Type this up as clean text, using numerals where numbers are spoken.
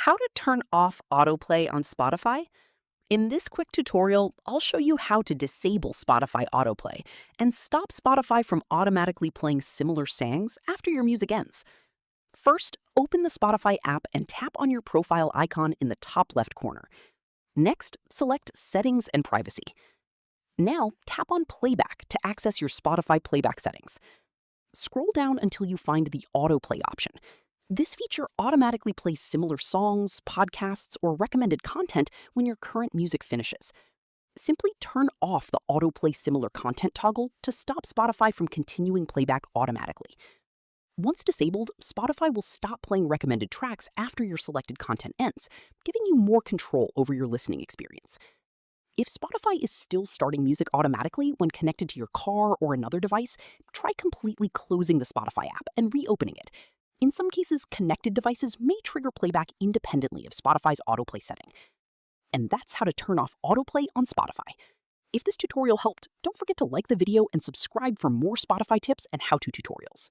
How to turn off autoplay on Spotify? In this quick tutorial, I'll show you how to disable Spotify autoplay and stop Spotify from automatically playing similar songs after your music ends. First, open the Spotify app and tap on your profile icon in the top left corner. Next, select Settings and Privacy. Now, tap on Playback to access your Spotify playback settings. Scroll down until you find the autoplay option. This feature automatically plays similar songs, podcasts, or recommended content when your current music finishes. Simply turn off the autoplay similar content toggle to stop Spotify from continuing playback automatically. Once disabled, Spotify will stop playing recommended tracks after your selected content ends, giving you more control over your listening experience. If Spotify is still starting music automatically when connected to your car or another device, try completely closing the Spotify app and reopening it. In some cases, connected devices may trigger playback independently of Spotify's autoplay setting. And that's how to turn off autoplay on Spotify. If this tutorial helped, don't forget to like the video and subscribe for more Spotify tips and how-to tutorials.